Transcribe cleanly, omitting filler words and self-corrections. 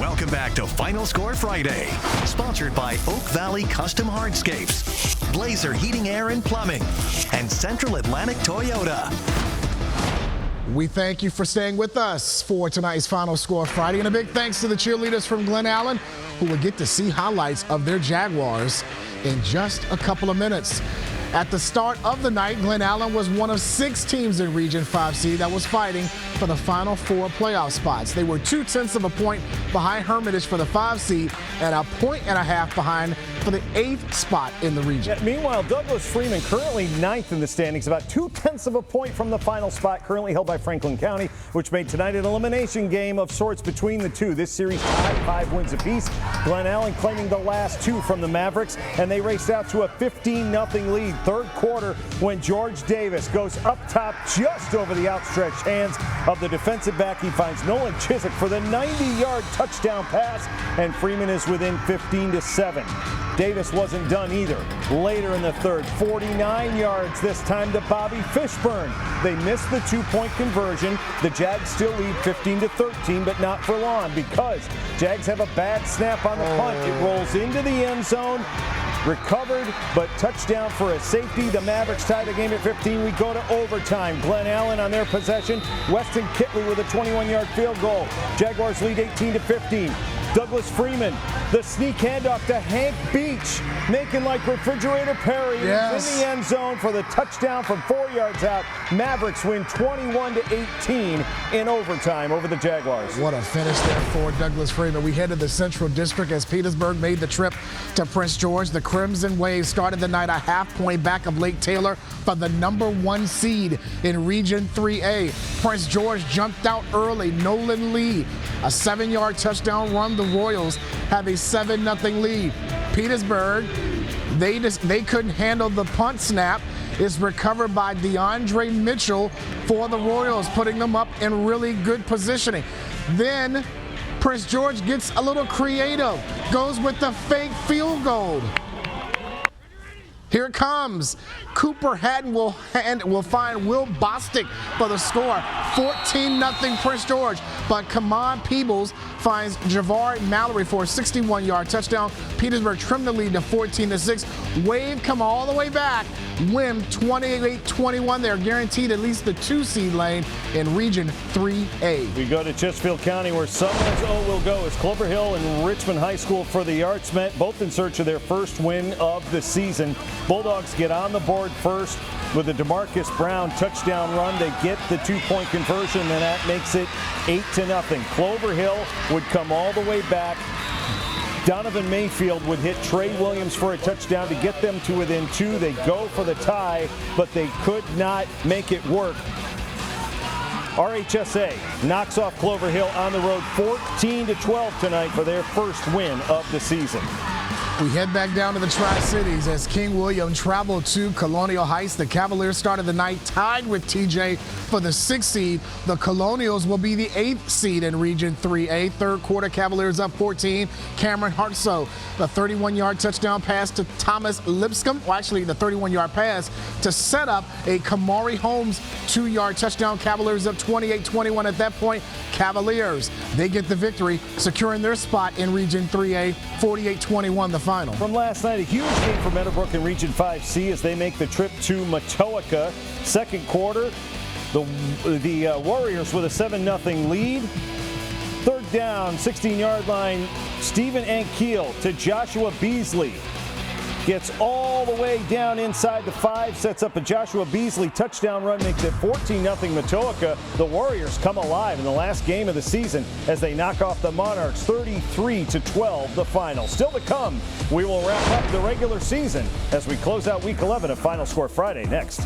Welcome back to Final Score Friday, sponsored by Oak Valley Custom Hardscapes, Blazer Heating, Air and Plumbing, and Central Atlantic Toyota. We thank you for staying with us for tonight's Final Score Friday, and a big thanks to the cheerleaders from Glen Allen, who will get to see highlights of their Jaguars in just a couple of minutes. At the start of the night, Glen Allen was one of 6 teams in Region 5C that was fighting for the Final Four playoff spots. They were 0.2 of a point behind Hermitage for the 5 seed and a 1.5 behind for the 8th spot in the region. Yeah, meanwhile, Douglas Freeman currently 9th in the standings, about 0.2 of a point from the final spot, currently held by Franklin County, which made tonight an elimination game of sorts between the two. This series tied 5 wins apiece. Glen Allen claiming the last 2 from the Mavericks, and they raced out to a 15-0 lead. Third quarter when George Davis goes up top just over the outstretched hands of the defensive back. He finds Nolan Chiswick for the 90-yard touchdown pass, and Freeman is within 15-7. Davis wasn't done either. Later in the third, 49 yards, this time to Bobby Fishburne. They missed the 2-point conversion. The Jags still lead 15-13, but not for long because Jags have a bad snap on the punt. It rolls into the end zone. Recovered, but touchdown for a safety. The Mavericks tie the game at 15. We go to overtime. Glen Allen on their possession. Weston Kitley with a 21-yard field goal. Jaguars lead 18-15. Douglas Freeman, the sneak handoff to Hank Beach, making like Refrigerator Perry. Yes. In the end zone for the touchdown from 4 yards out. Mavericks win 21-18 in overtime over the Jaguars. What a finish there for Douglas Freeman. We head to the Central District as Petersburg made the trip to Prince George. The Crimson Wave started the night a half-point back of Lake Taylor for the #1 seed in Region 3A. Prince George jumped out early. Nolan Lee, a 7-yard touchdown run. The Royals have a 7-0 lead. Petersburg, they couldn't handle the punt snap. It's recovered by DeAndre Mitchell for the Royals, putting them up in really good positioning. Then Prince George gets a little creative, goes with the fake field goal. Here it comes. Cooper Hatton will find Will Bostic for the score. 14-0 Prince George. But Kamon Peebles finds Javari Mallory for a 61-yard touchdown. Petersburg trimmed the lead to 14-6. Wave come all the way back. Win 28-21. They're guaranteed at least the 2 seed lane in Region 3A. We go to Chesterfield County where Summer's O will go as Clover Hill and Richmond High School for the Arts met, both in search of their first win of the season. Bulldogs get on the board first with a DeMarcus Brown touchdown run. They get the 2-point conversion, and that makes it 8-0. Clover Hill would come all the way back. Donovan Mayfield would hit Trey Williams for a touchdown to get them to within 2. They go for the tie, but they could not make it work. RHSA knocks off Clover Hill on the road 14-12 tonight for their first win of the season. We head back down to the Tri-Cities as King William traveled to Colonial Heights. The Cavaliers started the night tied with TJ for the 6th seed. The Colonials will be the 8th seed in Region 3A. Third quarter, Cavaliers up 14. Cameron Hartsoe, the 31-yard touchdown pass to Thomas Lipscomb. Well, actually, the 31-yard pass to set up a Kamari Holmes 2-yard touchdown. Cavaliers up 28-21 at that point. Cavaliers, they get the victory, securing their spot in Region 3A, 48-21 the final. From last night, a huge game for Meadowbrook in Region 5C as they make the trip to Matoaca. Second quarter, the Warriors with a 7-0 lead. Third down, 16-yard line, Stephen Ankiel to Joshua Beasley. Gets all the way down inside the 5, sets up a Joshua Beasley touchdown run, makes it 14-0 Matoaca. The Warriors come alive in the last game of the season as they knock off the Monarchs 33-12 the final. Still to come, we will wrap up the regular season as we close out Week 11 of Final Score Friday next.